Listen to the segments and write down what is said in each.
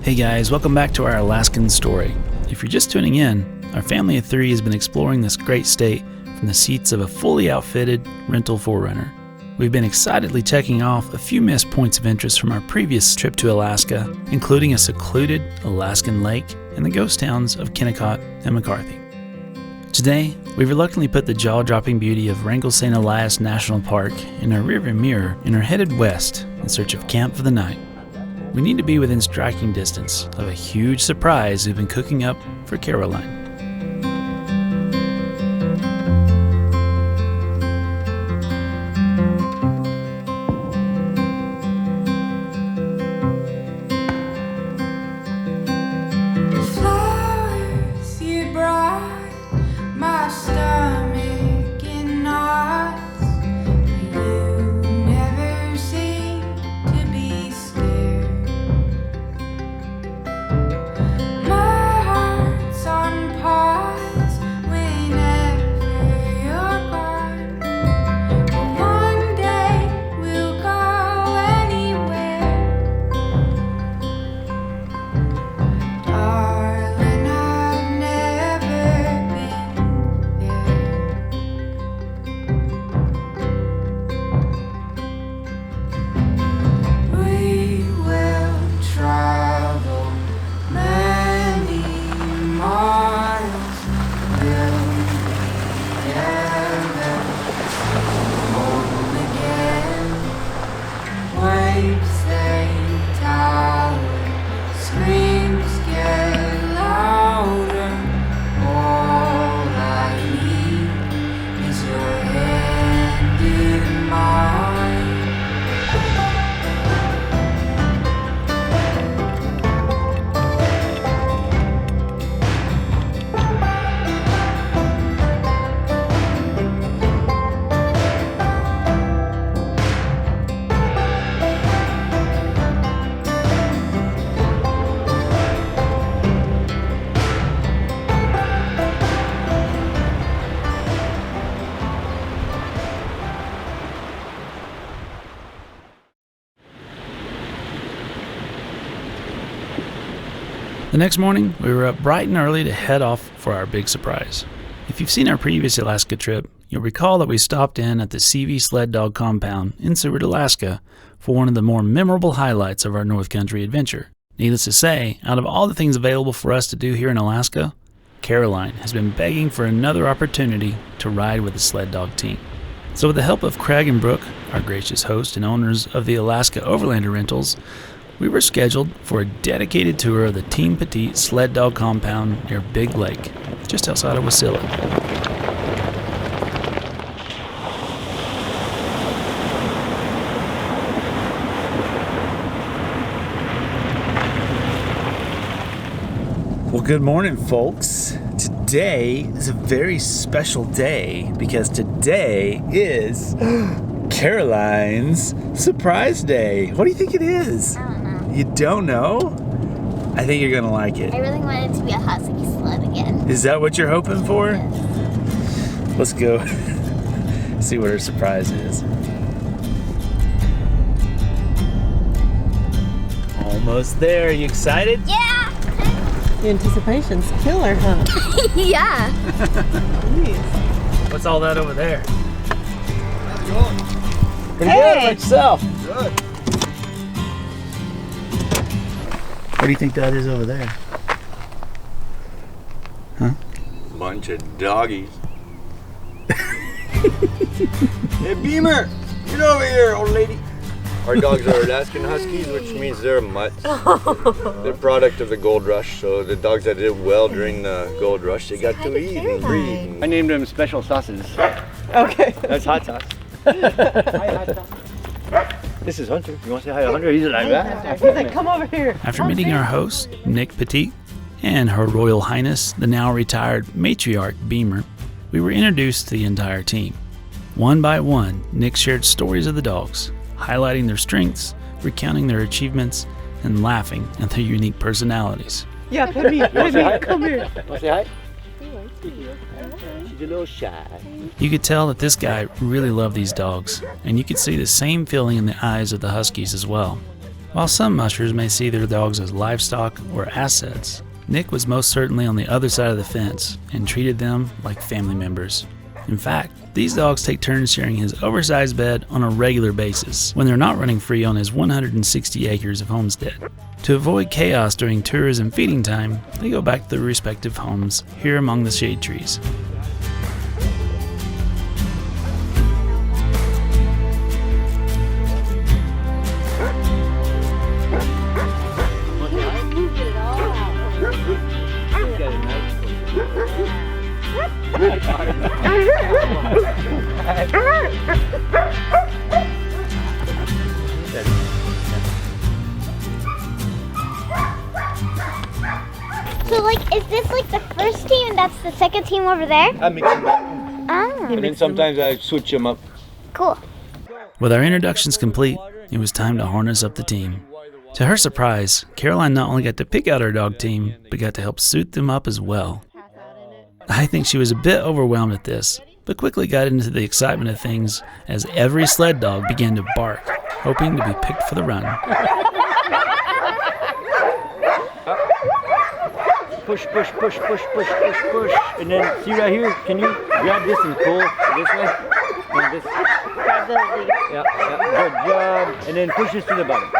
Hey guys, welcome back to our Alaskan story. If you're just tuning in, our family of three has been exploring this great state from the seats of a fully outfitted rental 4Runner. We've been excitedly checking off a few missed points of interest from our previous trip to Alaska, including a secluded Alaskan lake and the ghost towns of Kennecott and McCarthy. Today, we reluctantly put the jaw-dropping beauty of Wrangell St. Elias National Park in our rearview mirror and are headed west in search of camp for the night. We need to be within striking distance of a huge surprise we've been cooking up for Caroline. The next morning, we were up bright and early to head off for our big surprise. If you've seen our previous Alaska trip, you'll recall that we stopped in at the CV Sled Dog compound in Seward, Alaska for one of the more memorable highlights of our North Country adventure. Needless to say, out of all the things available for us to do here in Alaska, Caroline has been begging for another opportunity to ride with the Sled Dog team. So with the help of Craig and Brooke, our gracious host and owners of the Alaska Overlander rentals, we were scheduled for a dedicated tour of the Team Petite Sled Dog compound near Big Lake, just outside of Wasilla. Well, good morning, folks. Today is a very special day because today is Caroline's surprise day. What do you think it is? I don't know. You don't know? I think you're gonna like it. I really want it to be a husky sled again. Is that what you're hoping for? Yes. Let's go see what her surprise is. Almost there. You excited? Yeah! The anticipation's killer, huh? Yeah! Jeez. What's all that over there? How's it going? Pretty good. About yourself? Good. What do you think that is over there? Huh? Bunch of doggies. Hey, Beamer! Get over here, old lady. Our dogs are Alaskan Huskies, which means they're mutts. They're a product of the gold rush, so the dogs that did well during the gold rush, they got to eat and breed. I named them Special Sauces. Okay. That's Hot Sauce. Hi, Hot Sauce. This is Hunter. You want to say hi to Hunter? He's like that. He's like, come over here. After meeting our host, Nick Petite, and Her Royal Highness, the now retired matriarch Beamer, we were introduced to the entire team. One by one, Nick shared stories of the dogs, highlighting their strengths, recounting their achievements, and laughing at their unique personalities. Yeah, pet me, come here. Want to say hi? She's a little shy. You could tell that this guy really loved these dogs, and you could see the same feeling in the eyes of the Huskies as well. While some mushers may see their dogs as livestock or assets, Nick was most certainly on the other side of the fence and treated them like family members. In fact, these dogs take turns sharing his oversized bed on a regular basis when they're not running free on his 160 acres of homestead. To avoid chaos during tours and feeding time, they go back to their respective homes here among the shade trees. So, like, is this like the first team and that's the second team over there? I mix them up. Oh, And then sometimes I switch them up. cool. With our introductions complete, it was time to harness up the team. To her surprise, Caroline not only got to pick out her dog team, but got to help suit them up as well. I think she was a bit overwhelmed at this, but quickly got into the excitement of things as every sled dog began to bark, hoping to be picked for the run. Push, push, push, push, push, push, push. And then, see right here, can you grab this and pull this way? And this. Grab the lead. Yeah, good job. And then push this to the bottom.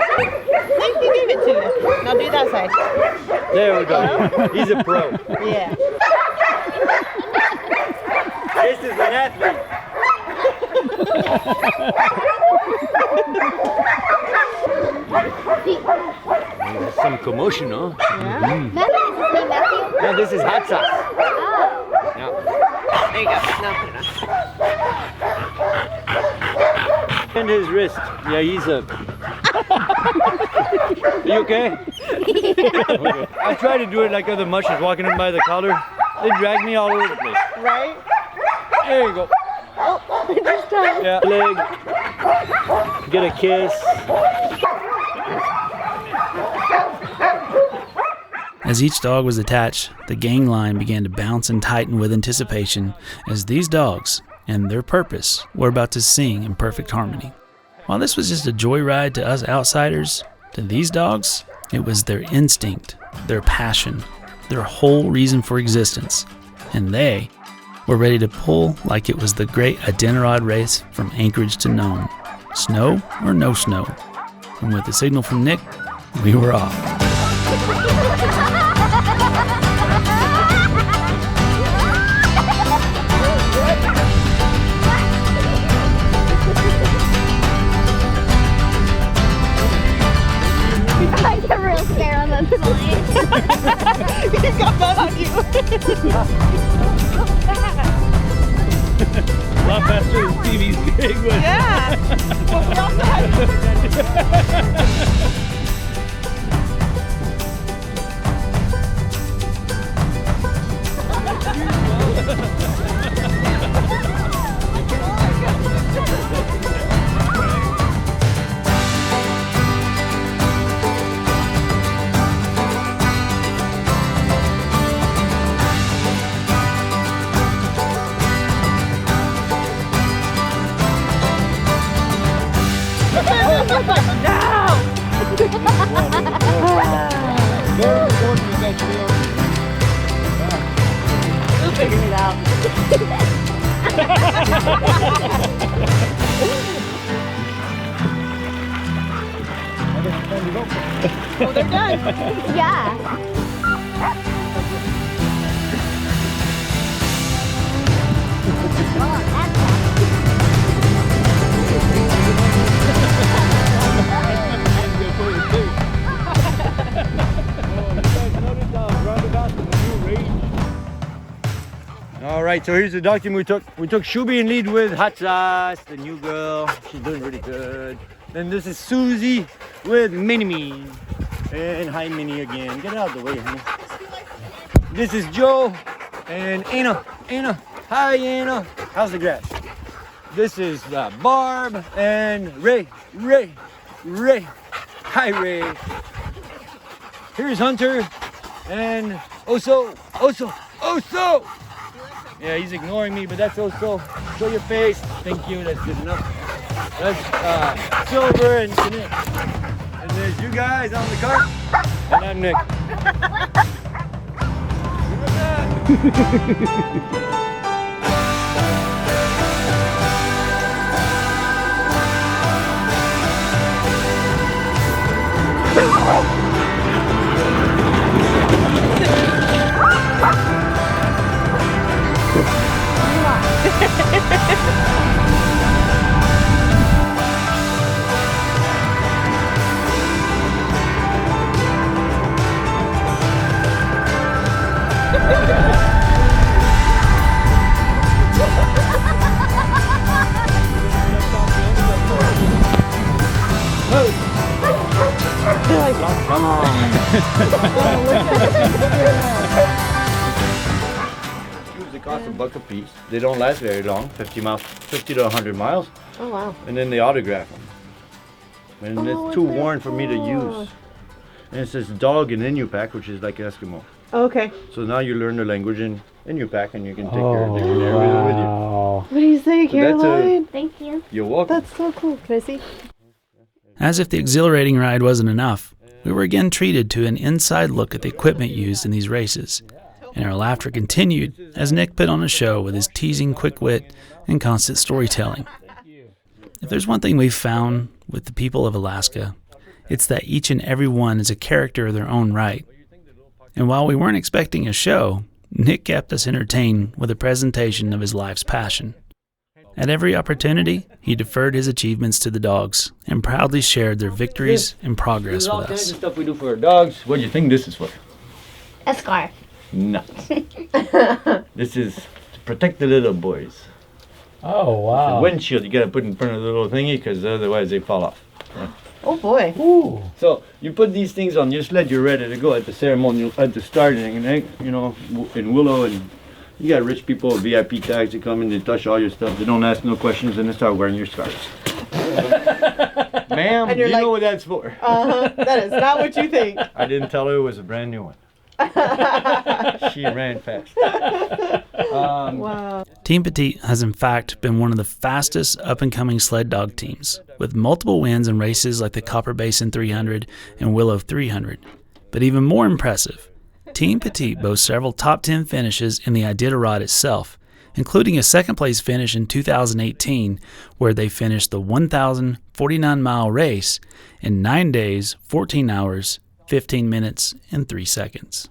I think he gave it to you. Now do that side. There we go. He's a pro. Yeah. This is an athlete. There's some commotion, huh? Matthew, is his name Matthew? No, this is hot sauce. Oh. Yeah. There you go. Now put it on. And his wrist. Yeah, he's a... You okay? Okay. I try to do it like other mushers walking in by the collar. They drag me all over the place. Right? There you go. Oh, just time. Yeah, leg. Get a kiss. As each dog was attached, the gang line began to bounce and tighten with anticipation as these dogs and their purpose were about to sing in perfect harmony. While this was just a joyride to us outsiders, to these dogs, it was their instinct, their passion, their whole reason for existence, and they were ready to pull like it was the great Iditarod race from Anchorage to Nome. Snow or no snow. And with the signal from Nick, we were off. I got real scared on that slide. He's got blood on you. A lot faster than Stevie's big one. Yeah. But we also had figuring it out. Oh, they're done. Yeah. All right, so here's the dog team we took. We took Shubi in lead with Hot Sauce, the new girl. She's doing really good. Then this is Susie with Mini-Me. And hi, Minnie again. Get out of the way, honey. This is Joe and Anna. Anna, hi, Anna. How's the grass? This is Barb and Ray. Ray. Hi, Ray. Here's Hunter and Oso. Yeah, he's ignoring me, but that's Oso. Show your face. Thank you, that's good enough. That's Silver and Nick. And there's you guys on the cart. And I'm Nick. They cost $1 a piece. They don't last very long, 50 to 100 miles. Oh wow. And then they autograph them. And it's too worn for me to use. And it says dog in Inupiaq, which is like Eskimo. Okay. So now you learn the language in Inupiaq and you can take your dictionary with you. What do you say, So that's Caroline? Thank you. You're welcome. That's so cool. Can I see? As if the exhilarating ride wasn't enough, we were again treated to an inside look at the equipment used in these races. And our laughter continued as Nick put on a show with his teasing quick wit and constant storytelling. If there's one thing we've found with the people of Alaska, it's that each and every one is a character of their own right. And while we weren't expecting a show, Nick kept us entertained with a presentation of his life's passion. At every opportunity, he deferred his achievements to the dogs and proudly shared their victories and progress There's all with kinds us. of stuff we do for our dogs. What do you think this is for? A scarf. Nuts. This is to protect the little boys. Oh, The wow. windshield you gotta put in front of the little thingy because otherwise they fall off. Oh boy. So you put these things on your sled, you're ready to go at the ceremonial, at the starting, and you know, in Willow, and you got rich people, VIP tags that come in, they touch all your stuff, they don't ask no questions, and they start wearing your scarves. Ma'am, And you you're know like- what that's for. That is not what you think. I didn't tell her it was a brand new one. She ran fast. Wow. Team Petite has in fact been one of the fastest up-and-coming sled dog teams, with multiple wins in races like the Copper Basin 300 and Willow 300. But even more impressive, Team Petite boasts several top 10 finishes in the Iditarod itself, including a second-place finish in 2018, where they finished the 1,049-mile race in 9 days, 14 hours, 15 minutes, and 3 seconds.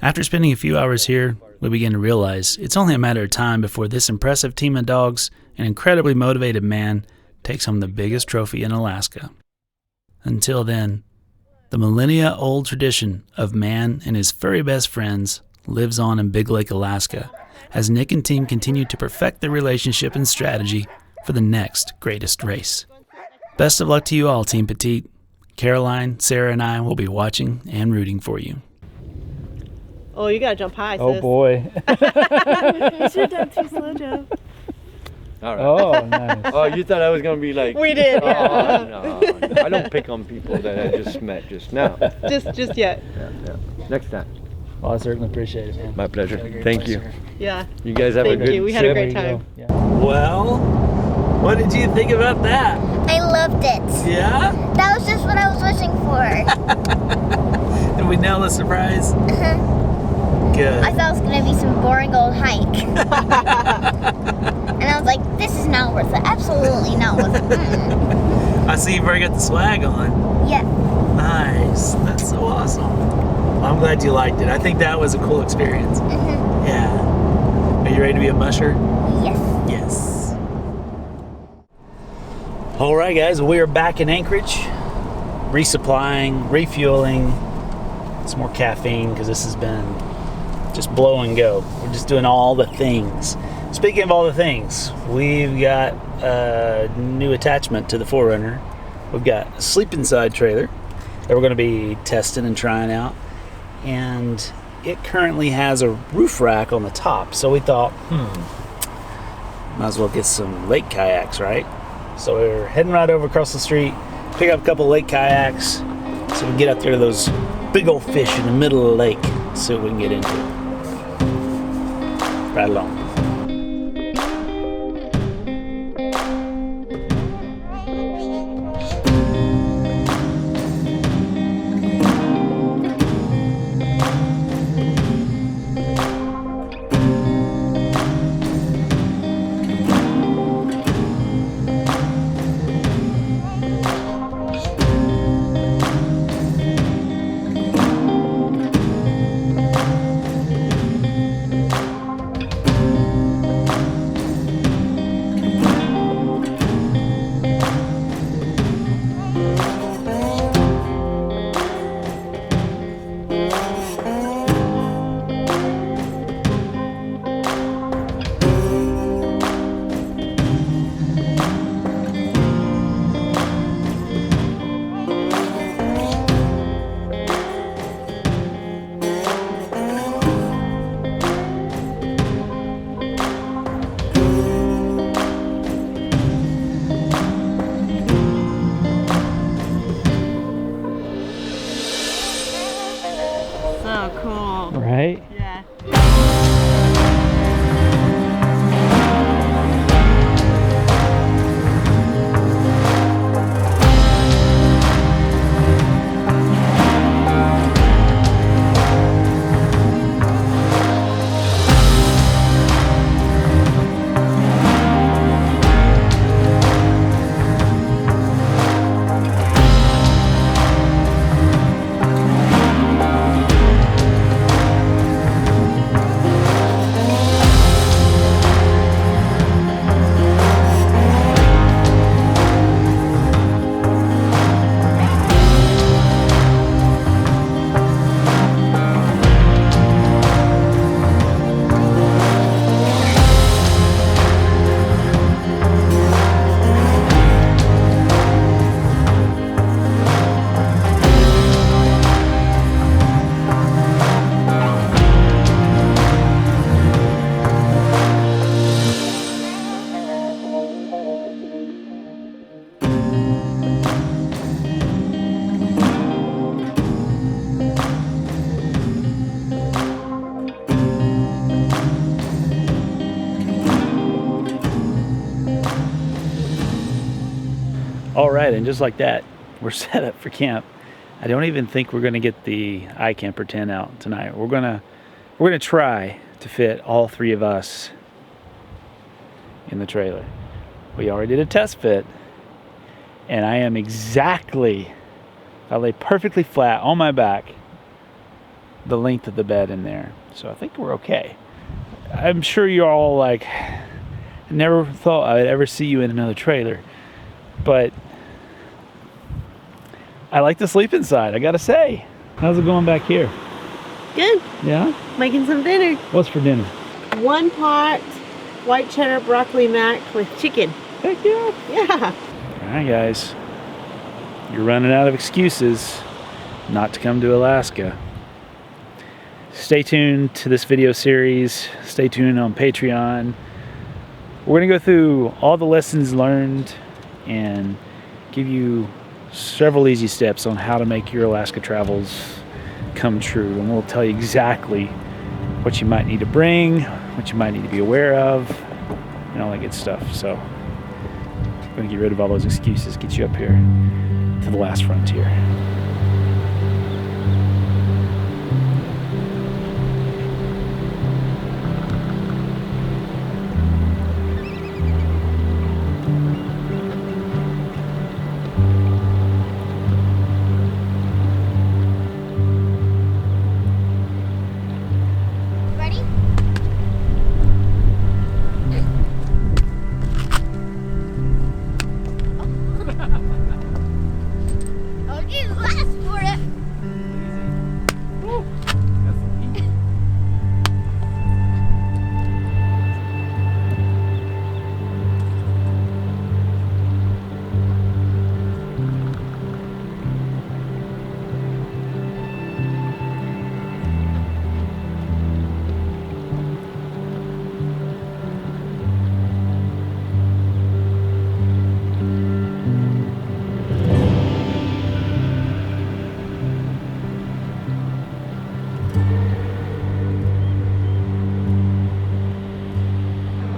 After spending a few hours here, we began to realize it's only a matter of time before this impressive team of dogs and incredibly motivated man takes home the biggest trophy in Alaska. Until then, the millennia-old tradition of man and his furry best friends lives on in Big Lake, Alaska, as Nick and team continue to perfect their relationship and strategy for the next greatest race. Best of luck to you all, Team Petite. Caroline, Sarah, and I will be watching and rooting for you. Oh, you gotta jump high, sis. Oh boy. You should have done too slow jump. All right. Oh, nice. Oh, you thought I was gonna be like? We did. Oh, Yeah. no, I don't pick on people that I just met just now. Just yet. Yeah. Next time. Well, I certainly appreciate it, man. My pleasure. Thank you. Yeah. You guys have Thank a good you. We had a trip. great time. Well, what did you think about that? I loved it. Yeah? That was just what I was wishing for. Did we nail the surprise? Good. I thought it was gonna be some boring old hike. And I was like, this is not worth it. Absolutely not worth it. I see you've already got the swag on. Yeah. Nice. That's so awesome. Well, I'm glad you liked it. I think that was a cool experience. Yeah. Are you ready to be a musher? Yes. Yes. All right, guys. We are back in Anchorage, resupplying, refueling, some more caffeine because this has been just blow and go. We're just doing all the things. Speaking of all the things, we've got a new attachment to the 4Runner. We've got a sleep inside trailer that we're going to be testing and trying out, and it currently has a roof rack on the top. So we thought, might as well get some lake kayaks, right? So we're heading right over across the street, pick up a couple lake kayaks, so we can get out there to those big old fish in the middle of the lake, see what we can get into. Right along. so cool. Right? Yeah. All right, and just like that, we're set up for camp. I don't even think we're gonna get the iCamper tent out tonight. We're gonna try to fit all three of us in the trailer. We already did a test fit, and I am exactly, I lay perfectly flat on my back, the length of the bed in there. So I think we're okay. I'm sure you're all like, never thought I'd ever see you in another trailer, but I like to sleep inside, I gotta say. How's it going back here? Good. Yeah? Making some dinner. What's for dinner? 1 pot white cheddar broccoli mac with chicken. Heck yeah. Yeah. All right, guys. You're running out of excuses not to come to Alaska. Stay tuned to this video series. Stay tuned on Patreon. We're gonna go through all the lessons learned and give you several easy steps on how to make your Alaska travels come true. And we'll tell you exactly what you might need to bring, what you might need to be aware of, and all that good stuff. So we're gonna get rid of all those excuses, get you up here to the last frontier. Ready? Oh, Jesus, last for it.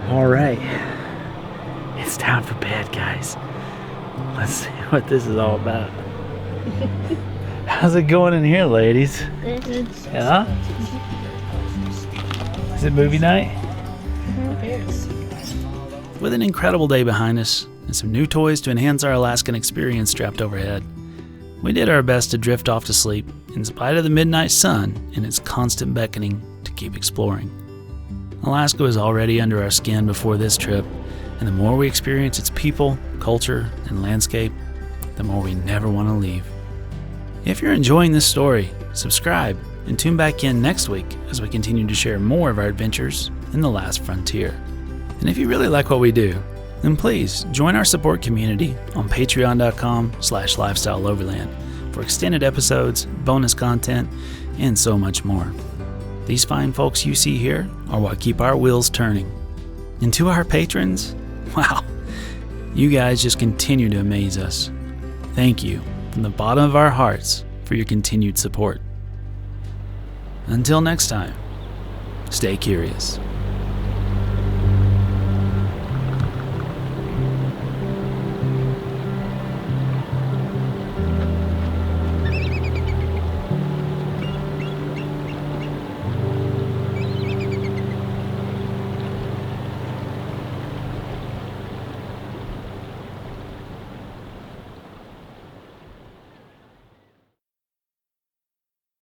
All right, it's time for bed, guys. Let's see what this is all about. How's it going in here, ladies? Yeah? Is it movie night? With an incredible day behind us and some new toys to enhance our Alaskan experience strapped overhead, we did our best to drift off to sleep in spite of the midnight sun and its constant beckoning to keep exploring. Alaska was already under our skin before this trip, and the more we experience its people, culture, and landscape, the more we never want to leave. If you're enjoying this story, subscribe and tune back in next week as we continue to share more of our adventures in the last frontier. And if you really like what we do, then please join our support community on patreon.com/lifestyleoverland for extended episodes, bonus content, and so much more. These fine folks you see here are what keep our wheels turning. And to our patrons, wow, you guys just continue to amaze us. Thank you from the bottom of our hearts for your continued support. Until next time, stay curious.